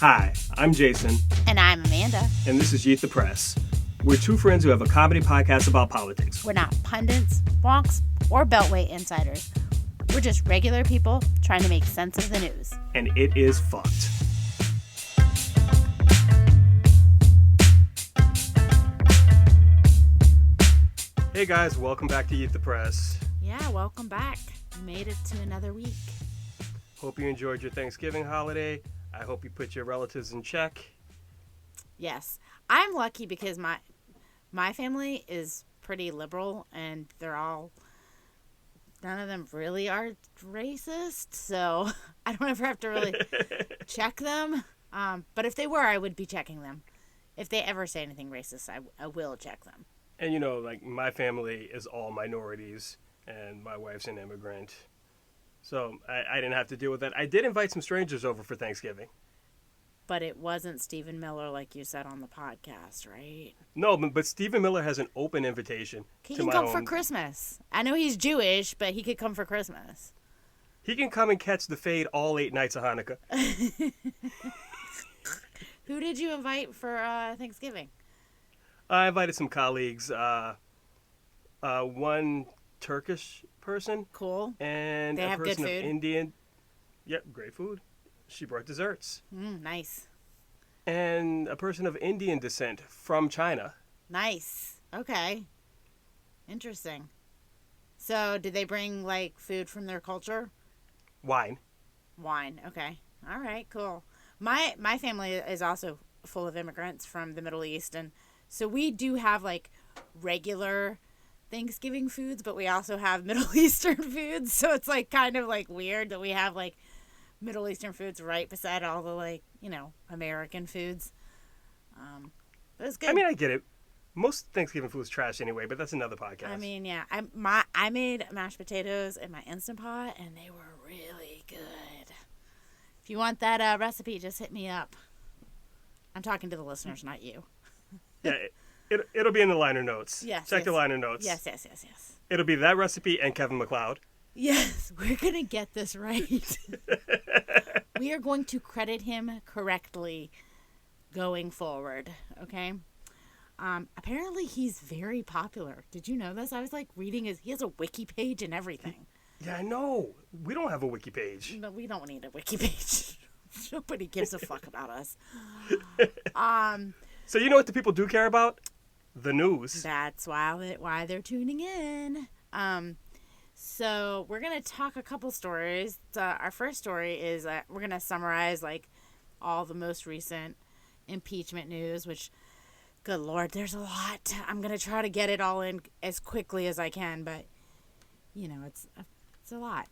Hi, I'm Jason. And I'm Amanda. And this is Yeet the Press. We're two friends who have a comedy podcast about politics. We're not pundits, wonks, or Beltway insiders. We're just regular people trying to make sense of the news. And it is fucked. Hey guys, welcome back to Yeet the Press. Yeah, welcome back. We made it to another week. Hope you enjoyed your Thanksgiving holiday. I hope you put your relatives in check. Yes. I'm lucky because my family is pretty liberal and none of them really are racist, so I don't ever have to really check them. But if they were, I would be checking them. If they ever say anything racist, I will check them. And like my family is all minorities and my wife's an immigrant. So I didn't have to deal with that. I did invite some strangers over for Thanksgiving. But it wasn't Stephen Miller like you said on the podcast, right? No, but Stephen Miller has an open invitation. He can come for Christmas. I know he's Jewish, but he could come for Christmas. He can come and catch the fade all 8 nights of Hanukkah. Who did you invite for Thanksgiving? I invited some colleagues. One Turkish person. Cool. And they a have person good food? of Indian. Yep, great food. She brought desserts. Nice. And a person of Indian descent from China. Nice. Okay. Interesting. So, did they bring, food from their culture? Wine. Okay. All right, cool. My family is also full of immigrants from the Middle East, and so we do have, regular Thanksgiving foods, but we also have Middle Eastern foods, so it's, kind of, weird that we have, Middle Eastern foods right beside all the, American foods. But it's good. I mean, I get it. Most Thanksgiving food is trash anyway, but that's another podcast. I mean, yeah. I made mashed potatoes in my Instant Pot, and they were really good. If you want that recipe, just hit me up. I'm talking to the listeners, not you. Yeah, it'll be in the liner notes. Yes. Check the liner notes. Yes. It'll be that recipe and Kevin MacLeod. Yes, we're going to get this right. We are going to credit him correctly going forward, okay? Apparently he's very popular. Did you know this? I was reading he has a wiki page and everything. Yeah, I know. We don't have a wiki page. No, we don't need a wiki page. Nobody gives a fuck about us. So you know what the people do care about? The news. That's why they're tuning in. So we're going to talk a couple stories. Our first story is we're going to summarize all the most recent impeachment news, which, good Lord, there's a lot. I'm going to try to get it all in as quickly as I can, but, it's a lot.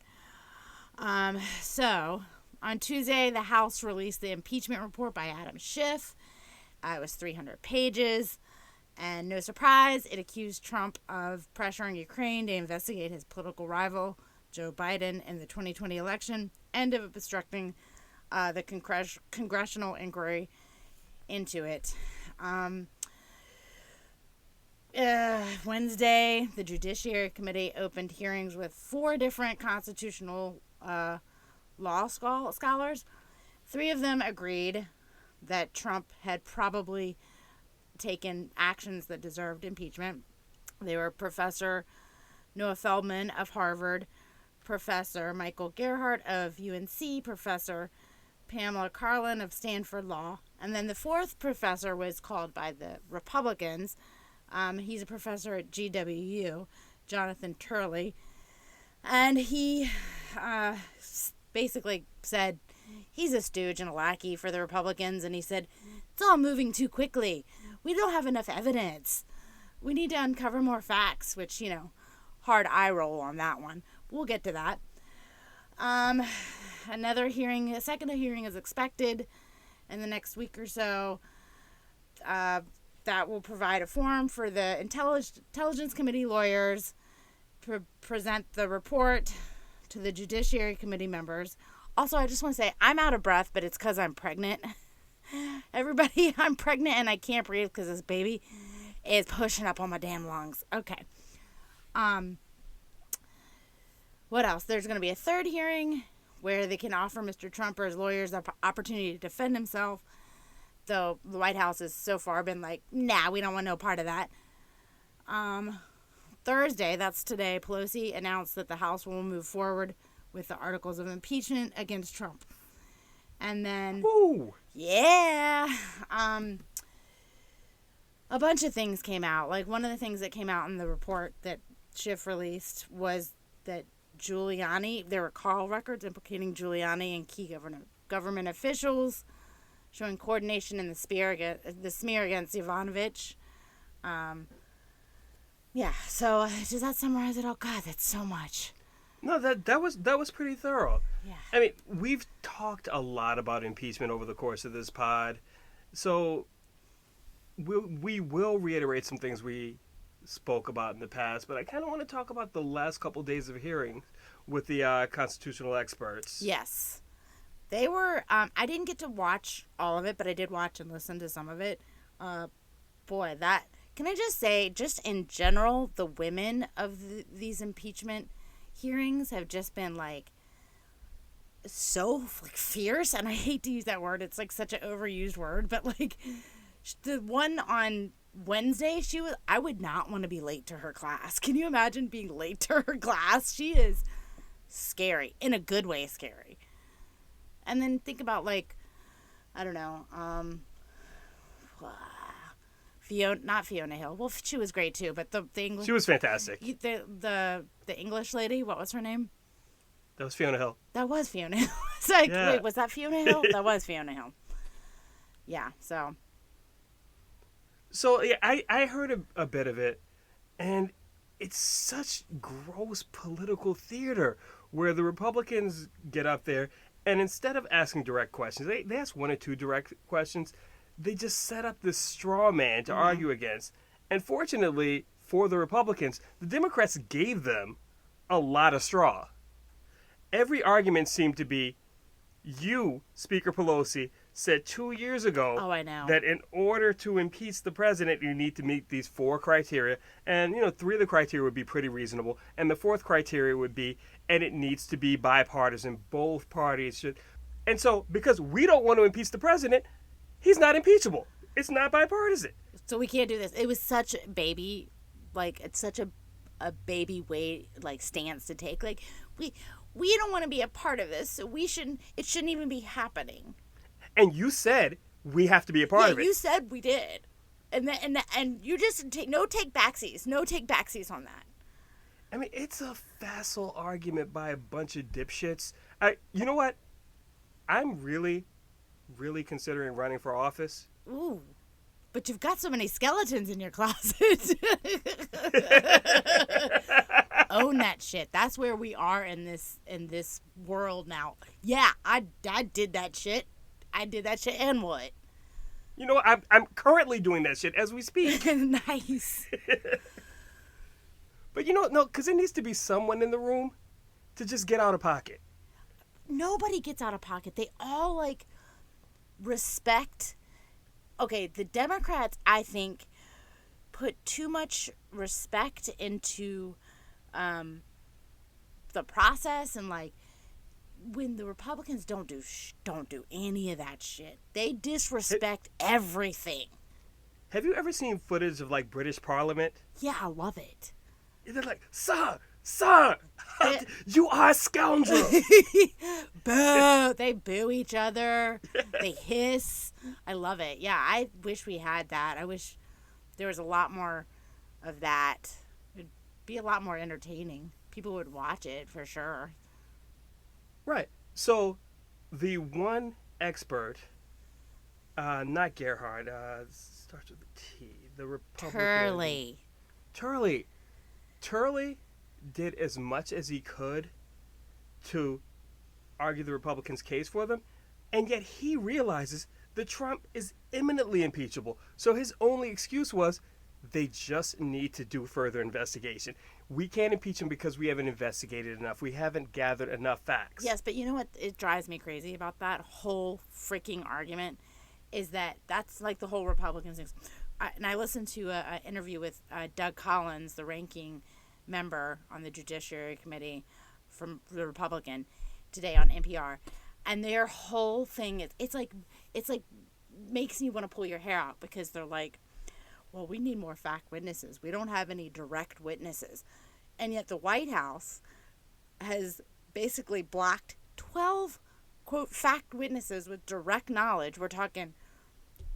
So on Tuesday, the House released the impeachment report by Adam Schiff. It was 300 pages. And no surprise, it accused Trump of pressuring Ukraine to investigate his political rival, Joe Biden, in the 2020 election and of obstructing the congressional inquiry into it. Wednesday, the Judiciary Committee opened hearings with 4 different constitutional law scholars. 3 of them agreed that Trump had probably taken actions that deserved impeachment. They were Professor Noah Feldman of Harvard, Professor Michael Gerhardt of UNC, Professor Pamela Karlan of Stanford Law, and then the 4th professor was called by the Republicans. He's a professor at GWU, Jonathan Turley, and he basically said he's a stooge and a lackey for the Republicans, and he said, it's all moving too quickly. We don't have enough evidence. We need to uncover more facts, which, hard eye roll on that one. We'll get to that. A second hearing is expected in the next week or so. That will provide a forum for the Intelligence Committee lawyers to present the report to the Judiciary Committee members. Also, I just want to say, I'm out of breath, but it's because I'm pregnant. Everybody, I'm pregnant and I can't breathe because this baby is pushing up on my damn lungs. Okay. What else? There's going to be a third hearing where they can offer Mr. Trump or his lawyers the opportunity to defend himself. Though the White House has so far been like, nah, we don't want no part of that. Thursday, that's today, Pelosi announced that the House will move forward with the articles of impeachment against Trump. And then, Ooh. yeah, a bunch of things came out. Like, one of the things that came out in the report that Schiff released was that Giuliani, there were call records implicating Giuliani and key government officials, showing coordination in the smear against Yovanovitch. Yeah, so does that summarize it all? God, that's so much. No, that was pretty thorough. Yeah. I mean, we've talked a lot about impeachment over the course of this pod, so we will reiterate some things we spoke about in the past, but I kind of want to talk about the last couple days of hearings with the constitutional experts. Yes. They were, I didn't get to watch all of it, but I did watch and listen to some of it. Boy, that, can I just say, just in general, the women of these impeachment hearings have just been, like, so, like, fierce, and I hate to use that word. It's, like, such an overused word, but, like, the one on Wednesday, I would not want to be late to her class. Can you imagine being late to her class? She is scary, in a good way scary. And then think about, like, I don't know, not Fiona Hill. Well, she was great too, but the English. She was fantastic. The English lady. What was her name? That was Fiona Hill. That was Fiona Hill. It's like, yeah. Wait, was that Fiona Hill? That was Fiona Hill. Yeah. So yeah, I heard a bit of it, and it's such gross political theater where the Republicans get up there and instead of asking direct questions, they ask one or two direct questions. They just set up this straw man to argue against. And fortunately for the Republicans, the Democrats gave them a lot of straw. Every argument seemed to be, you, Speaker Pelosi, said 2 years ago that in order to impeach the president, you need to meet these 4 criteria. And, 3 of the criteria would be pretty reasonable. And the 4th criteria would be, and it needs to be bipartisan. Both parties should. And so, because we don't want to impeach the president, he's not impeachable. It's not bipartisan. So we can't do this. It was such a baby, like, it's such a baby way, like, stance to take. Like, we don't want to be a part of this, so it shouldn't even be happening. And you said we have to be a part of it. You said we did. And you just take backsies on that. I mean, it's a facile argument by a bunch of dipshits. You know what? I'm really, really considering running for office. Ooh. But you've got so many skeletons in your closet. Own that shit. That's where we are in this world now. Yeah, I did that shit. I did that shit, and what? You know what? I'm currently doing that shit as we speak. Nice. But no, because there needs to be someone in the room to just get out of pocket. Nobody gets out of pocket. They all, like, respect. Okay, the Democrats, I think, put too much respect into the process, and, like, when the Republicans don't do any of that shit. They disrespect everything. Have you ever seen footage of, like, British Parliament? Yeah, I love it. They're like, sir, you are a scoundrel. Boo. They boo each other. They hiss. I love it. Yeah, I wish we had that. I wish there was a lot more of that. It'd be a lot more entertaining. People would watch it for sure. Right. So, the one expert, not Gerhard, starts with a T. The Republican. Turley did as much as he could to argue the Republicans' case for them, and yet he realizes that Trump is imminently impeachable. So his only excuse was, they just need to do further investigation. We can't impeach him because we haven't investigated enough. We haven't gathered enough facts. Yes, but you know what? It drives me crazy about that whole freaking argument is that's like the whole Republicans thing. And I listened to an interview with Doug Collins, the ranking member on the Judiciary Committee from the Republican, today on NPR, and their whole thing is it's like makes you want to pull your hair out, because they're like, well, we need more fact witnesses. We don't have any direct witnesses. And yet the White House has basically blocked 12, quote, fact witnesses with direct knowledge. We're talking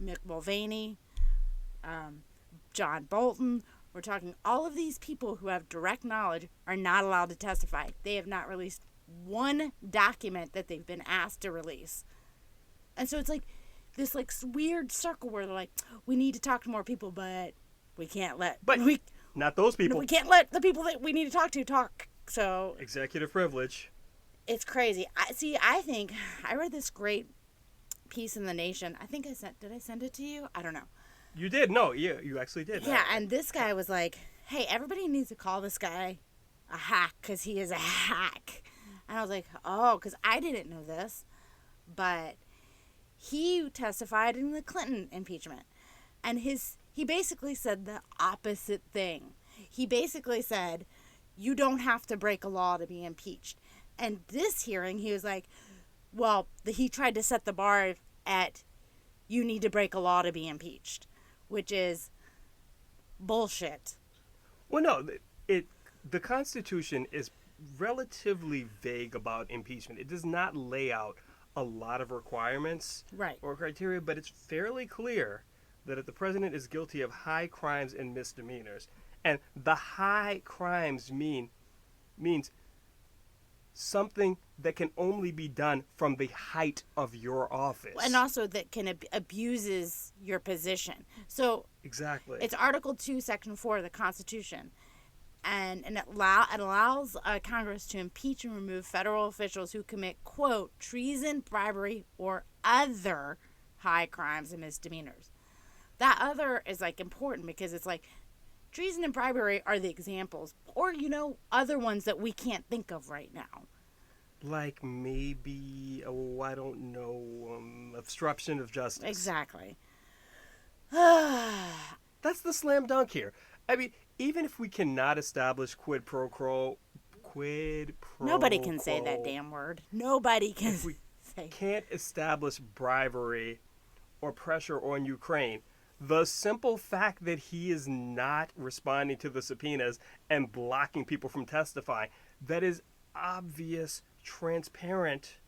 Mick Mulvaney, John Bolton. We're talking all of these people who have direct knowledge are not allowed to testify. They have not released one document that they've been asked to release. And so it's like this like weird circle where they're like, we need to talk to more people, but we can't let... Not those people. We can't let the people that we need to talk to talk. So executive privilege. It's crazy. I think I read this great piece in The Nation. I think did I send it to you? I don't know. You did. No, you actually did. Yeah, and this guy was like, hey, everybody needs to call this guy a hack, because he is a hack. And I was like, oh, because I didn't know this. But he testified in the Clinton impeachment. And he basically said the opposite thing. He basically said, you don't have to break a law to be impeached. And this hearing, he was like, well, he tried to set the bar at, you need to break a law to be impeached, which is bullshit. Well, no, the Constitution is relatively vague about impeachment. It does not lay out a lot of requirements or criteria, but it's fairly clear that if the president is guilty of high crimes and misdemeanors, and the high crimes means something that can only be done from the height of your office. And also that can abuses your position. So exactly. It's Article 2, Section 4 of the Constitution. And it allows Congress to impeach and remove federal officials who commit, quote, treason, bribery, or other high crimes and misdemeanors. That other is, like, important because it's like treason and bribery are the examples. Or, other ones that we can't think of right now. Like maybe, I don't know, obstruction of justice. Exactly. That's the slam dunk here. I mean, even if we cannot establish quid pro quo. Nobody can say that damn word. Nobody can if we can't establish bribery or pressure on Ukraine, the simple fact that he is not responding to the subpoenas and blocking people from testifying, that is obvious, transparent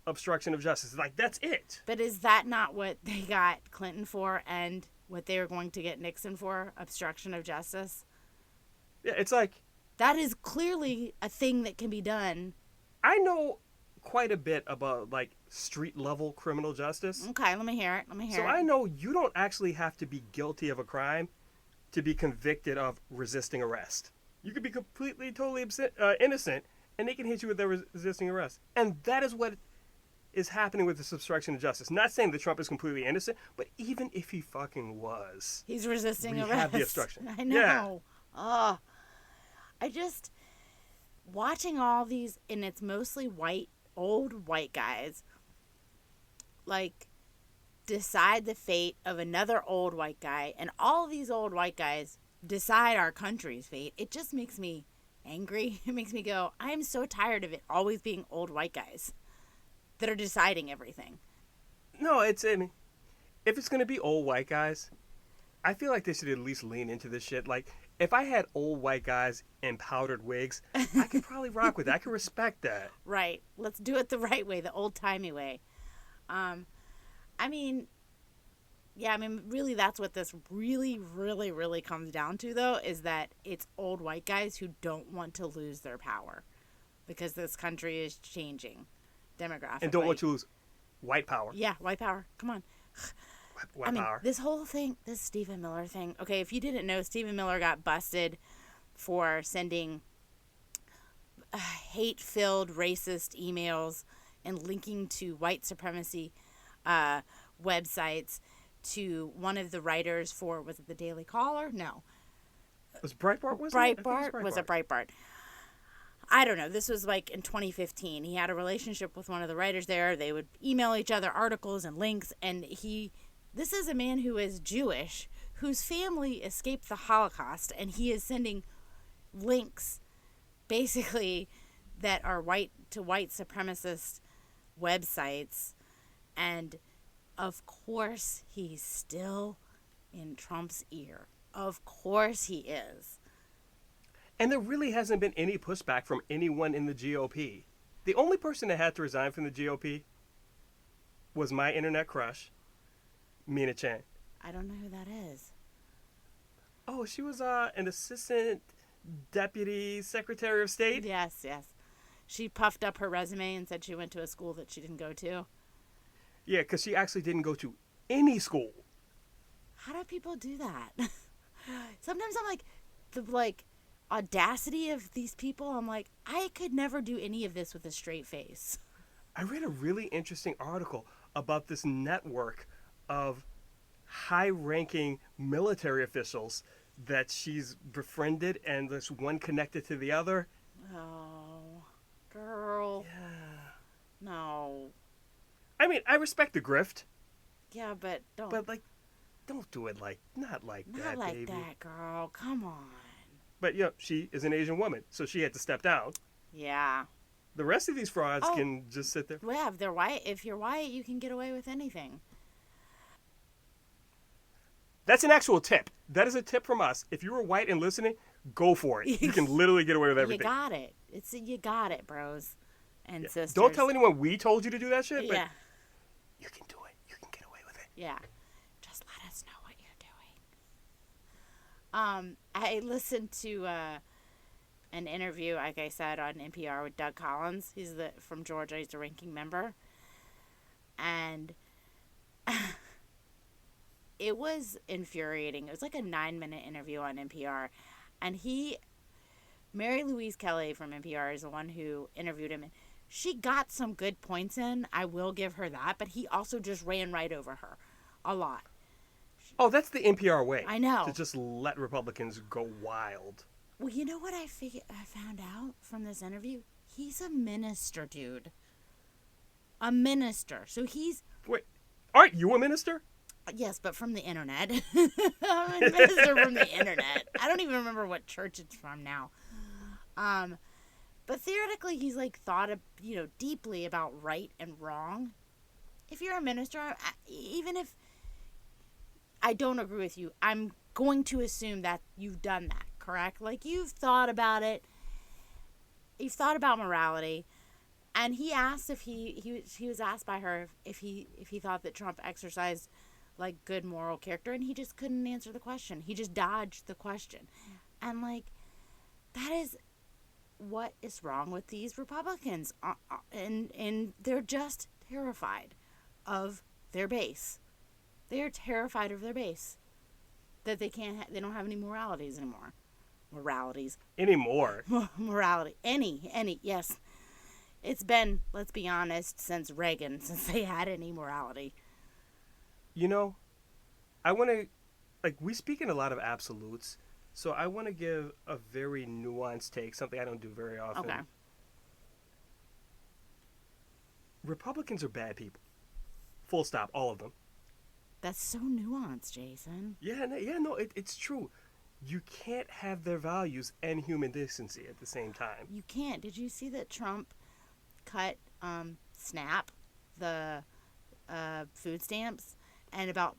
obstruction of justice. Like, that's it. But is that not what they got Clinton for and what they were going to get Nixon for? Obstruction of justice? Yeah, it's like... That is clearly a thing that can be done. I know quite a bit about, like, street-level criminal justice. Okay, let me hear it. So I know you don't actually have to be guilty of a crime to be convicted of resisting arrest. You could be completely, totally innocent, and they can hit you with their resisting arrest. And that is what is happening with this obstruction of justice. Not saying that Trump is completely innocent, but even if he fucking was, he's resisting arrest. We have the obstruction. I know. Yeah. Watching all these, and it's mostly old white guys, like, decide the fate of another old white guy, and all these old white guys decide our country's fate. It just makes me angry. It makes me go, I am so tired of it always being old white guys that are deciding everything. No, if it's going to be old white guys, I feel like they should at least lean into this shit. Like, if I had old white guys in powdered wigs, I could probably rock with that. I could respect that. Right. Let's do it the right way, the old-timey way. Really that's what this really, really, really comes down to, though, is that it's old white guys who don't want to lose their power because this country is changing demographically. And don't want to lose white power. Yeah, white power. Come on. White power. This whole thing, this Stephen Miller thing. Okay, if you didn't know, Stephen Miller got busted for sending hate-filled, racist emails and linking to white supremacy websites to one of the writers for, was it the Daily Caller? No. Was Breitbart? Breitbart? Was it Breitbart? I don't know. This was like in 2015. He had a relationship with one of the writers there. They would email each other articles and links, and this is a man who is Jewish, whose family escaped the Holocaust, and he is sending links basically that are white supremacist websites. And of course he's still in Trump's ear. Of course he is. And there really hasn't been any pushback from anyone in the GOP. The only person that had to resign from the GOP was my internet crush, Mina Chan. I don't know who that is. Oh, she was an assistant deputy secretary of state. Yes. She puffed up her resume and said she went to a school that she didn't go to. Yeah, because she actually didn't go to any school. How do people do that? Sometimes I'm like, the audacity of these people. I'm like, I could never do any of this with a straight face. I read a really interesting article about this network of high-ranking military officials that she's befriended, and there's one connected to the other. Oh, girl. Yeah. No. I mean, I respect the grift. Yeah, but don't. But, don't do it not like that, like baby. that, girl. Come on. But, she is an Asian woman, so she had to step down. Yeah. The rest of these frauds can just sit there. Well, if they're white, if you're white, you can get away with anything. That's an actual tip. That is a tip from us. If you were white and listening, go for it. You can literally get away with everything. You got it. You got it, bros and sisters. Don't tell anyone we told you to do that shit, but you can do it. You can get away with it. Yeah. Just let us know what you're doing. I listened to an interview, like I said, on NPR with Doug Collins. He's from Georgia. He's a ranking member. And it was infuriating. It was like a 9-minute interview on NPR. And Mary Louise Kelly from NPR is the one who interviewed him. And she got some good points in. I will give her that. But he also just ran right over her a lot. Oh, that's the NPR way. I know. To just let Republicans go wild. Well, you know what I found out from this interview? He's a minister, dude. A minister. So he's... Wait, aren't you a minister? Yes, but from the internet. I'm a minister from the internet. I don't even remember what church it's from now. But theoretically, he's thought of, deeply about right and wrong. If you're a minister, even if I don't agree with you, I'm going to assume that you've done that, correct? You've thought about it. You've thought about morality. And he asked if he was asked by her if he thought that Trump exercised good moral character, and he just couldn't answer the question. He just dodged the question. And that is what is wrong with these Republicans. And they're just terrified of their base. They are terrified of their base. That they don't have any moralities anymore. Moralities. Anymore. Morality. Any, yes. It's been, let's be honest, since Reagan, since they had any morality. I want to, we speak in a lot of absolutes, so I want to give a very nuanced take, something I don't do very often. Okay. Republicans are bad people. Full stop, all of them. That's so nuanced, Jason. It's true. You can't have their values and human decency at the same time. You can't. Did you see that Trump cut SNAP, the food stamps, and about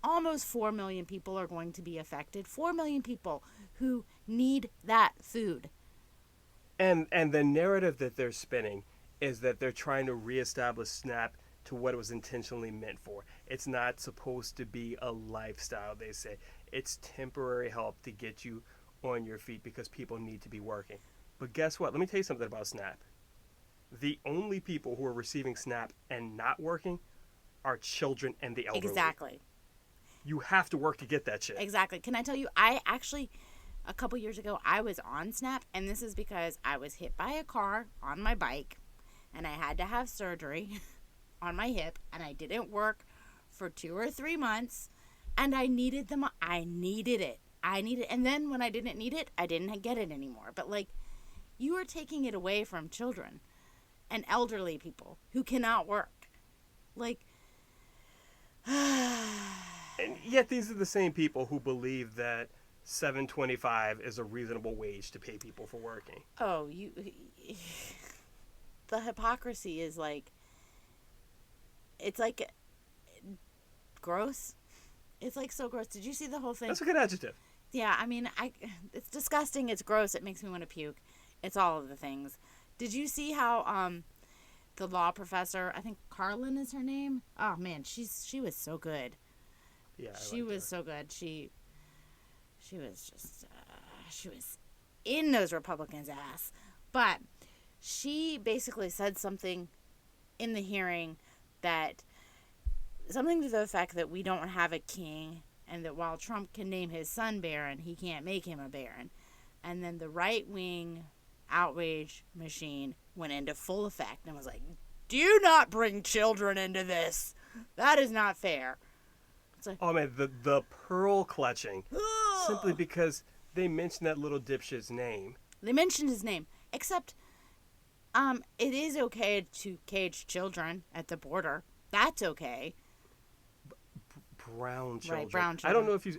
almost 4 million people are going to be affected. 4 million people who need that food. And the narrative that they're spinning is that they're trying to reestablish SNAP to what it was intentionally meant for. It's not supposed to be a lifestyle, they say. It's temporary help to get you on your feet because people need to be working. But guess what? Let me tell you something about SNAP. The only people who are receiving SNAP and not working are children and the elderly. Exactly. You have to work to get that shit. Exactly. Can I tell you, I actually, a couple years ago, I was on SNAP, and this is because I was hit by a car on my bike, and I had to have surgery on my hip, and I didn't work for 2 or 3 months, and I needed them. I needed it. And then when I didn't need it, I didn't get it anymore. But you are taking it away from children and elderly people who cannot work. And yet these are the same people who believe that $7.25 is a reasonable wage to pay people for working. Oh, the hypocrisy is like, it's like gross. It's like so gross. Did you see the whole thing? That's a good adjective. Yeah, I mean, it's disgusting. It's gross. It makes me want to puke. It's all of the things. Did you see how the law professor, I think Carlin is her name? Oh man, she was so good. Yeah, she was so good. She was just she was in those Republicans' ass. But she basically said something in the hearing that something to the effect that we don't have a king, and that while Trump can name his son Barron, he can't make him a Baron. And then the right-wing outrage machine went into full effect and was like, do not bring children into this. That is not fair. It's like, oh man, the pearl clutching. Simply because they mentioned that little dipshit's name. They mentioned his name. Except, it is okay to cage children at the border. That's okay. Brown children. Right, brown children. I don't know if you...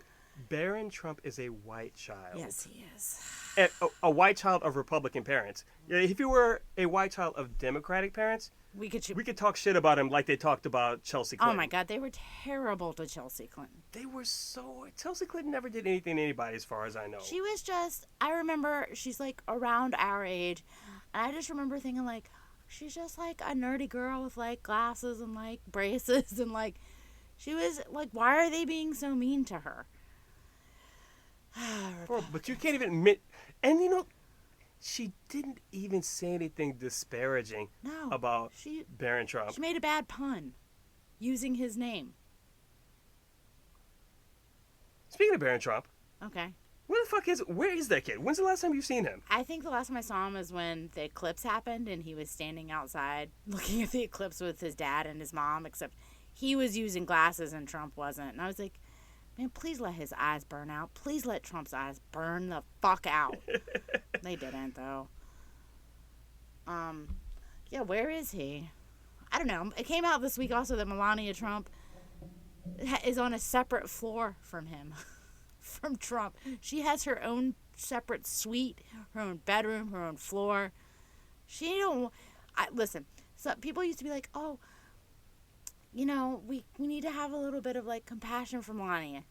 Barron Trump is a white child. Yes, he is. And a white child of Republican parents. Yeah, if you were a white child of Democratic parents, we could talk shit about him like they talked about Chelsea Clinton. Oh my God, they were terrible to Chelsea Clinton. They were so... Chelsea Clinton never did anything to anybody as far as I know. She was just... I remember she's like around our age. And I just remember thinking like, she's just like a nerdy girl with like glasses and like braces and like... She was like, why are they being so mean to her? Bro, but you can't even admit... And you know, she didn't even say anything disparaging about Barron Trump. She made a bad pun using his name. Speaking of Barron Trump. Okay. Where is that kid? When's the last time you've seen him? I think the last time I saw him was when the eclipse happened and he was standing outside looking at the eclipse with his dad and his mom, except he was using glasses and Trump wasn't. And I was like, man, please let his eyes burn out. Please let Trump's eyes burn the fuck out. They didn't, though. Yeah, where is he? I don't know. It came out this week also that Melania Trump is on a separate floor from him. From Trump. She has her own separate suite, her own bedroom, her own floor. Listen, so people used to be like, oh, you know, we need to have a little bit of like compassion for Melania.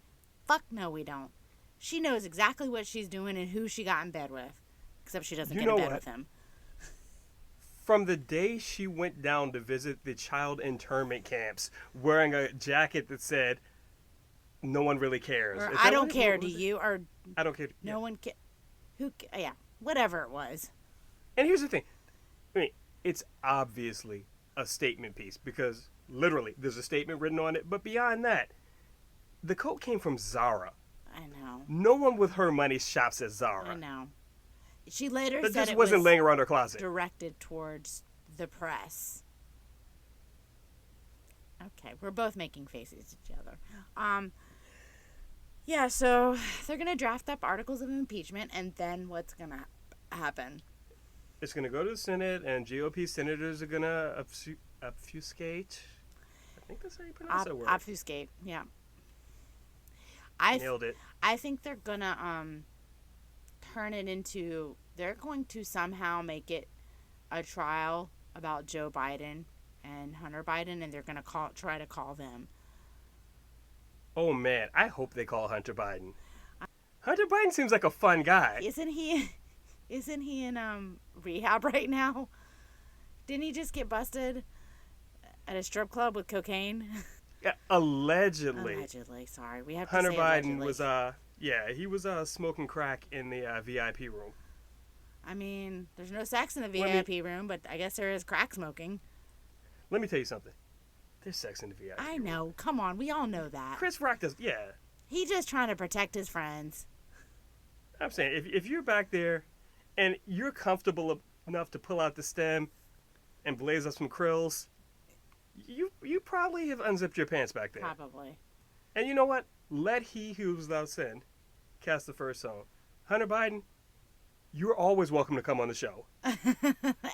Fuck no, we don't. She knows exactly what she's doing and who she got in bed with. Except she doesn't get in bed with him. From the day she went down to visit the child internment camps wearing a jacket that said, no one really cares. Or, I don't care, do you? Or I don't care. No one cares. Yeah, whatever it was. And here's the thing. I mean, it's obviously a statement piece because literally there's a statement written on it. But beyond that, the coat came from Zara. I know. No one with her money shops at Zara. I know. She later that said just it wasn't was laying around her closet. Directed towards the press. Okay, we're both making faces at each other. Yeah, so they're going to draft up articles of impeachment, and then what's going to happen? It's going to go to the Senate, and GOP senators are going to obfuscate. I think that's how you pronounce that word. Obfuscate, yeah. Nailed it. I think they're going to turn it into... They're going to somehow make it a trial about Joe Biden and Hunter Biden, and they're going to try to call them. Oh, man. I hope they call Hunter Biden. Hunter Biden seems like a fun guy. Isn't he in rehab right now? Didn't he just get busted at a strip club with cocaine? Yeah, allegedly. Allegedly, sorry. We have to Hunter say Biden allegedly. he was smoking crack in the VIP room. I mean, there's no sex in the VIP room, but I guess there is crack smoking. Let me tell you something. There's sex in the VIP I know. room. Come on. We all know that. Chris Rock does, yeah. He's just trying to protect his friends. I'm saying, if you're back there and you're comfortable enough to pull out the stem and blaze up some krills, you probably have unzipped your pants back there. Probably. And you know what? Let he who is without sin cast the first stone. Hunter Biden, you're always welcome to come on the show.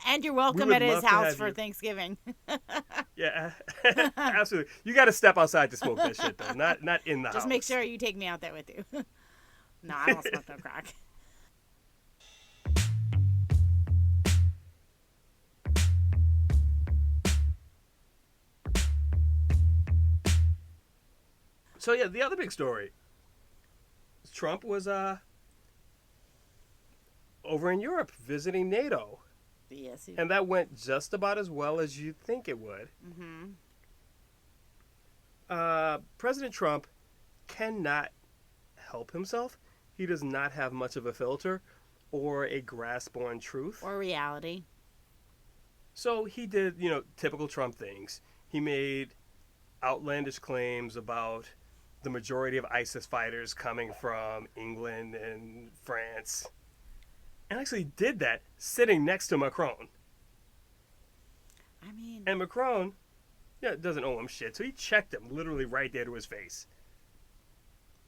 And you're welcome at his house for Thanksgiving. Yeah, absolutely. You got to step outside to smoke that shit, though. Not in the house. Just make sure you take me out there with you. No, I don't smoke no crack. So yeah, the other big story. Trump was over in Europe visiting NATO. Yes. And that went just about as well as you'd think it would. Mm-hmm. President Trump cannot help himself. He does not have much of a filter or a grasp on truth. Or reality. So he did, typical Trump things. He made outlandish claims about the majority of ISIS fighters coming from England and France. And actually did that sitting next to Macron. I mean... And Macron, doesn't owe him shit. So he checked him literally right there to his face.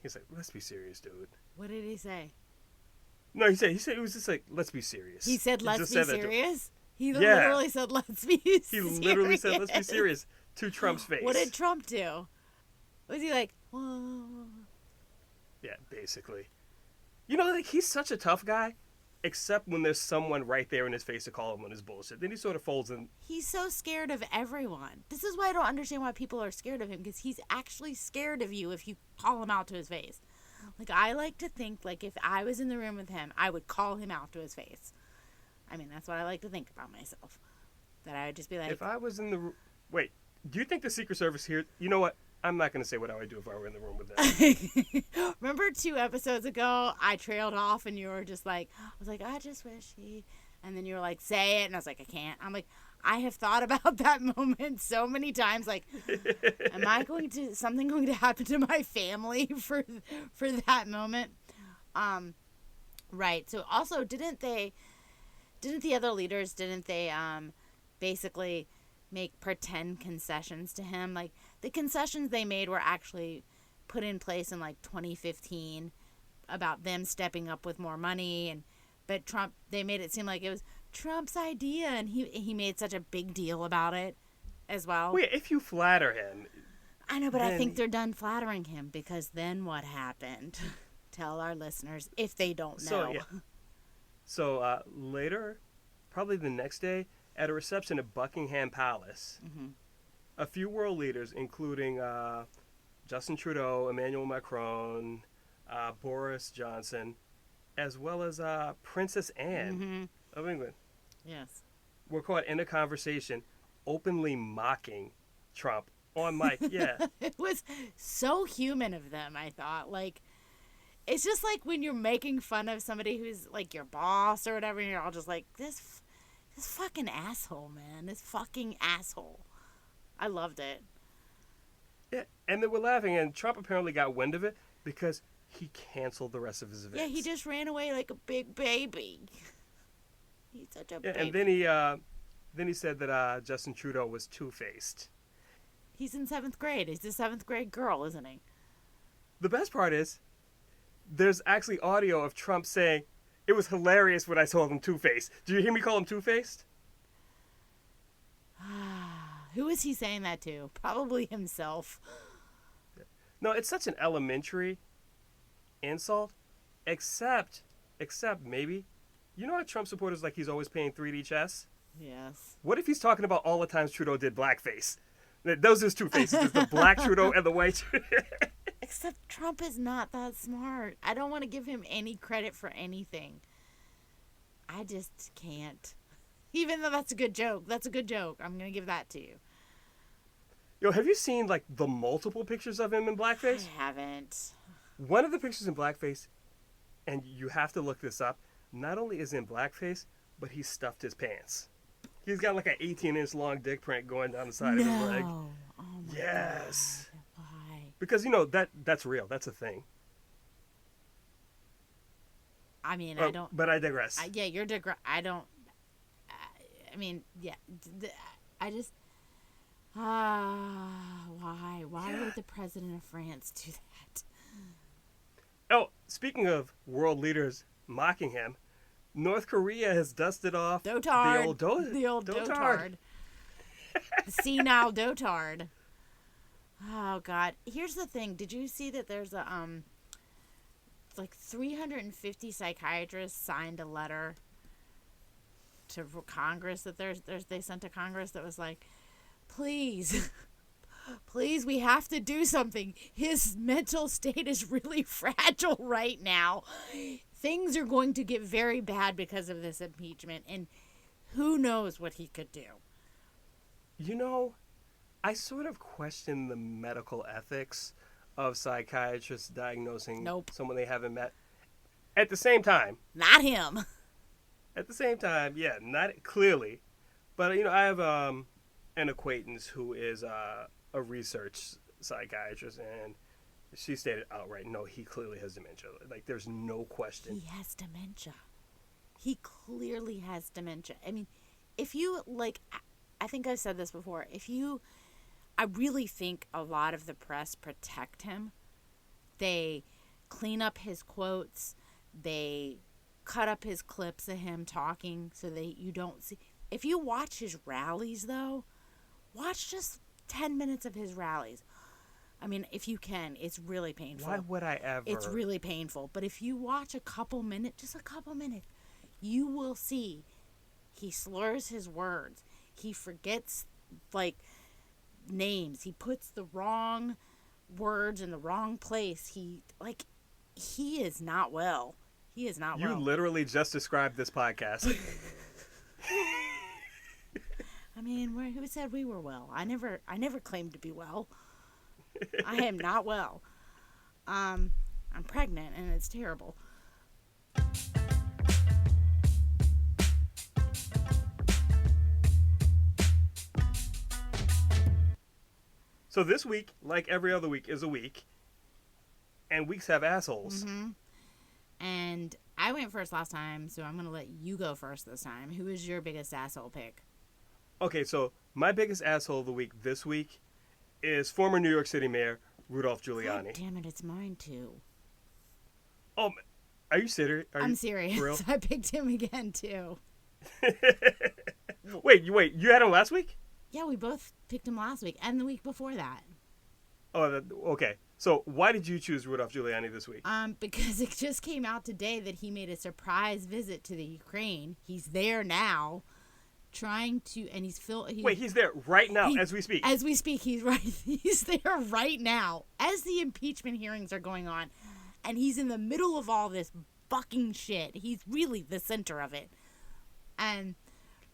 He's like, let's be serious, dude. What did he say? No, he said it was just like, let's be serious. He said, let's be serious? He Yeah. literally said, let's be serious. He literally said, let's be serious to Trump's face. What did Trump do? Was he like, whoa? Yeah, basically. He's such a tough guy, except when there's someone right there in his face to call him on his bullshit. Then he sort of folds in. He's so scared of everyone. This is why I don't understand why people are scared of him, because he's actually scared of you if you call him out to his face. Like, I like to think, like, if I was in the room with him, I would call him out to his face. I mean, that's what I like to think about myself. That I would just be like... If I was in the room... Wait, do you think the Secret Service here... You know what? I'm not going to say what I would do if I were in the room with them. Remember 2 episodes ago, I trailed off and you were just like... I was like, I just wish he... And then you were like, say it. And I was like, I can't. I'm like, I have thought about that moment so many times. Like, something going to happen to my family for that moment? Right. So also, didn't the other leaders, basically make pretend concessions to him? Like, the concessions they made were actually put in place in, like, 2015 about them stepping up with more money. But Trump, they made it seem like it was Trump's idea, and he made such a big deal about it as well. Wait, if you flatter him... I know, but I think they're done flattering him, because then what happened? Tell our listeners if they don't know. So later, probably the next day, at a reception at Buckingham Palace, a few world leaders, including Justin Trudeau, Emmanuel Macron, Boris Johnson, as well as Princess Anne of England, were caught in a conversation openly mocking Trump on mic. Yeah. It was so human of them, I thought. Like, it's just like when you're making fun of somebody who's like your boss or whatever, and you're all just like, this fucking asshole, man. This fucking asshole. I loved it. Yeah, and they were laughing, and Trump apparently got wind of it because he canceled the rest of his events. Yeah, he just ran away like a big baby. He's such a baby. And then he said that Justin Trudeau was two-faced. He's in 7th grade. He's a 7th grade girl, isn't he? The best part is, there's actually audio of Trump saying, it was hilarious when I told him two-faced. Did you hear me call him two-faced? Who is he saying that to? Probably himself. No, it's such an elementary insult, except maybe, you know how Trump supporters like he's always playing 3D chess? Yes. What if he's talking about all the times Trudeau did blackface? Those are his two faces. There's the black Trudeau and the white Trudeau. Except Trump is not that smart. I don't want to give him any credit for anything. I just can't. Even though that's a good joke. That's a good joke. I'm going to give that to you. Yo, have you seen, like, the multiple pictures of him in blackface? I haven't. One of the pictures in blackface, and you have to look this up, not only is in blackface, but he stuffed his pants. He's got like an 18-inch long dick print going down the side of his leg. Oh my yes. God. Why? Because, that's real. That's a thing. I mean, I don't... But I digress. You're I don't... I mean, yeah. I just... why? Why would the president of France do that? Oh, speaking of world leaders mocking him, North Korea has dusted off dotard. the old dotard. The senile dotard. Oh, God. Here's the thing. Did you see that there's a like 350 psychiatrists signed a letter to Congress that they sent to Congress that was like, please, please, we have to do something. His mental state is really fragile right now. Things are going to get very bad because of this impeachment, and who knows what he could do. You know, I sort of question the medical ethics of psychiatrists diagnosing someone they haven't met. At the same time, not him. At the same time, yeah, not clearly, but I have an acquaintance who is a research psychiatrist, and she stated outright, no, he clearly has dementia. Like, there's no question. He has dementia. He clearly has dementia. I mean, if you, like, I think I've said this before, I really think a lot of the press protect him. They clean up his quotes. They cut up his clips of him talking so that you don't see. If you watch his rallies, though, watch just 10 minutes of his rallies. I mean, if you can, it's really painful. Why would I ever? It's really painful. But if you watch just a couple minutes, you will see he slurs his words. He forgets, like, names. He puts the wrong words in the wrong place. He is not well. He is not well. You literally just described this podcast. I mean, who said we were well? I never claimed to be well. I am not well. I'm pregnant, and it's terrible. So this week, like every other week, is a week, and weeks have assholes. Mm-hmm. And I went first last time, so I'm going to let you go first this time. Who is your biggest asshole pick? Okay, so my biggest asshole of the week this week is former New York City Mayor Rudolph Giuliani. God damn it, it's mine too. Oh, are you serious? I'm serious. I picked him again too. Wait, you had him last week? Yeah, we both picked him last week and the week before that. Oh, okay. So why did you choose Rudolph Giuliani this week? Because it just came out today that he made a surprise visit to the Ukraine. He's there now, trying to, and Wait, he's there right now as we speak. As we speak, he's right. He's there right now as the impeachment hearings are going on, and he's in the middle of all this fucking shit. He's really the center of it, and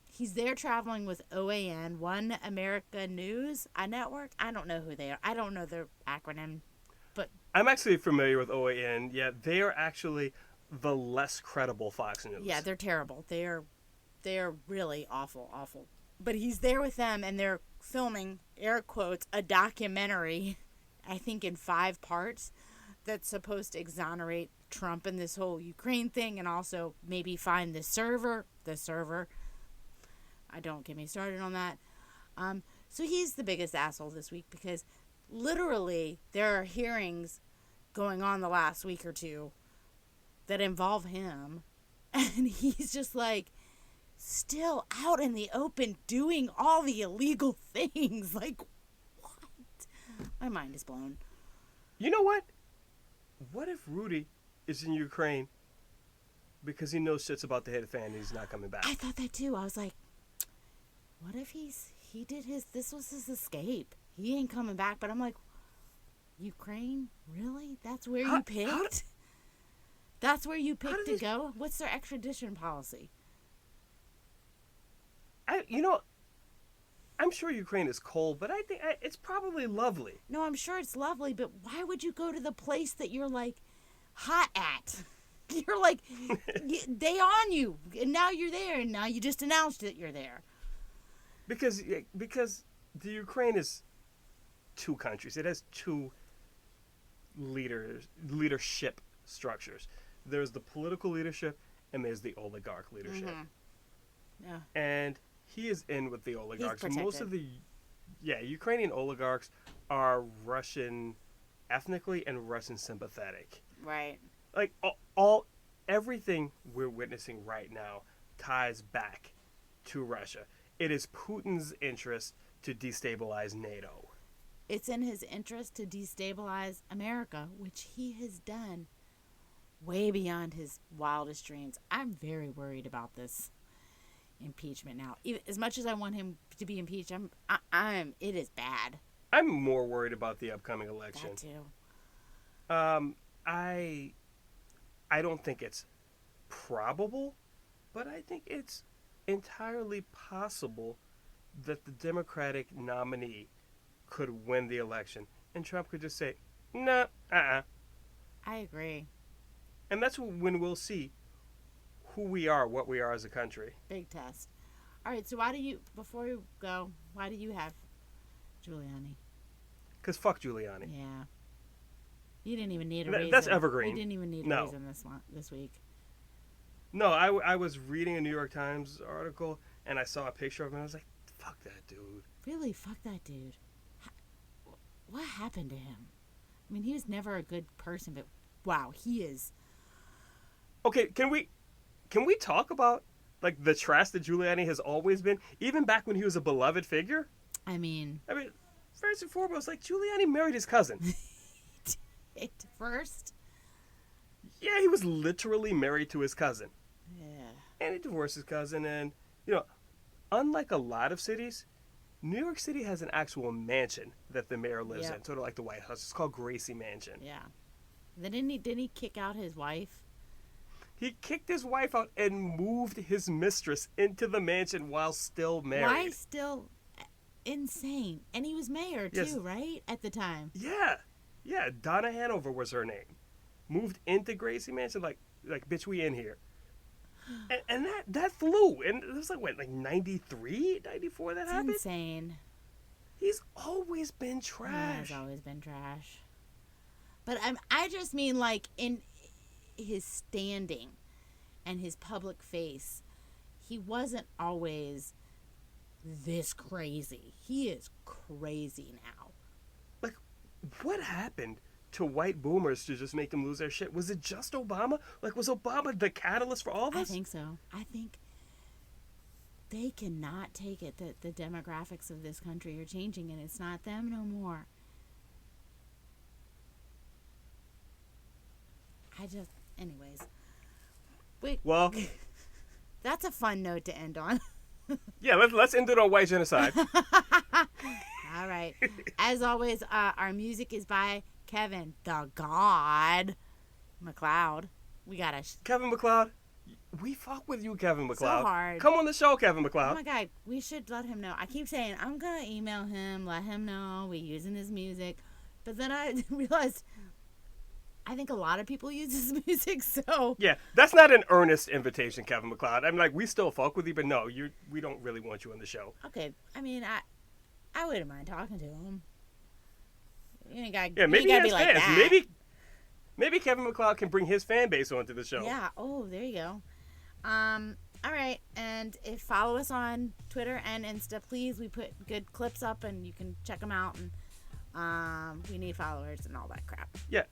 he's there traveling with OAN, One America News, a network. I don't know who they are. I don't know their acronym, but I'm actually familiar with OAN. Yeah, they are actually the less credible Fox News. Yeah, they're terrible. They're really awful. But he's there with them, and they're filming, air quotes, a documentary, I think in 5 parts, that's supposed to exonerate Trump in this whole Ukraine thing, and also maybe find the server. I don't get me started on that. So he's the biggest asshole this week because literally there are hearings going on the last week or two that involve him, and he's just like still out in the open doing all the illegal things. Like, what? My mind is blown. You know what? What if Rudy is in Ukraine because he knows shit's about to hit a fan and he's not coming back? I thought that too. I was like, what if this was his escape? He ain't coming back. But I'm like, Ukraine? Really? That's where you picked? That's where you picked to go? What's their extradition policy? I'm sure Ukraine is cold, but I think it's probably lovely. No, I'm sure it's lovely, but why would you go to the place that you're, like, hot at? You're like, they on you, and now you're there, and now you just announced that you're there. Because the Ukraine is 2 countries. It has 2 leadership structures. There's the political leadership, and there's the oligarch leadership. Mm-hmm. Yeah. And he is in with the oligarchs. He's protected. Most of the Ukrainian oligarchs are Russian ethnically and Russian sympathetic. Right. Like everything we're witnessing right now ties back to Russia. It is Putin's interest to destabilize NATO. It's in his interest to destabilize America, which he has done way beyond his wildest dreams. I'm very worried about this impeachment now. As much as I want him to be impeached, it is bad. I'm more worried about the upcoming election. That too. I don't think it's probable, but I think it's entirely possible that the Democratic nominee could win the election, and Trump could just say, "Nah, I agree. And that's when we'll see who we are, what we are as a country. Big test. All right, so before you go, why do you have Giuliani? Because fuck Giuliani. Yeah. You didn't even need a reason. That's evergreen. You didn't even need a reason this week. No, I was reading a New York Times article, and I saw a picture of him, and I was like, fuck that dude. Really? Fuck that dude. What happened to him? I mean, he was never a good person, but wow, he is. Okay, can we talk about like the trash that Giuliani has always been, even back when he was a beloved figure? I mean, first and foremost, like Giuliani married his cousin. At first? Yeah, he was literally married to his cousin. Yeah. And he divorced his cousin, and unlike a lot of cities, New York City has an actual mansion that the mayor lives in, sort of like the White House. It's called Gracie Mansion. Yeah. Then didn't he kick out his wife? He kicked his wife out and moved his mistress into the mansion while still married. Why still? Insane. And he was mayor too, right? At the time. Yeah. Yeah, Donna Hanover was her name. Moved into Gracie Mansion like bitch, we in here. And that flew. And it was like 93, 94 that happened? Insane. He's always been trash. He's always been trash. But I just mean like in his standing and his public face, he wasn't always this crazy. He is crazy now. Like, what happened to white boomers to just make them lose their shit? Was it just Obama? Like, was Obama the catalyst for all this? I think so. I think they cannot take it that the demographics of this country are changing and it's not them no more. Anyways. Well, that's a fun note to end on. Yeah, let's end it on white genocide. All right. As always, our music is by Kevin the God MacLeod. We got Kevin MacLeod. We fuck with you, Kevin MacLeod. So hard. Come on the show, Kevin MacLeod. Oh my God, we should let him know. I keep saying I'm gonna email him, let him know we're using his music, but then I realized I think a lot of people use his music, so yeah, that's not an earnest invitation, Kevin MacLeod. I'm like, we still fuck with you, but no, we don't really want you on the show. Okay, I mean, I wouldn't mind talking to him. You ain't maybe he has be fans. Like that. Maybe Kevin MacLeod can bring his fan base onto the show. Yeah. Oh, there you go. All right, and follow us on Twitter and Insta, please. We put good clips up, and you can check them out. And we need followers and all that crap. Yeah.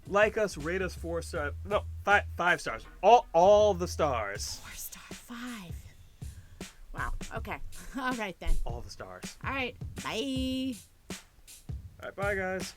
Like us, rate us 4 stars. No, 5 stars. All the stars. 4 star, 5. Wow. Okay. All right then. All the stars. All right. Bye. All right. Bye, guys.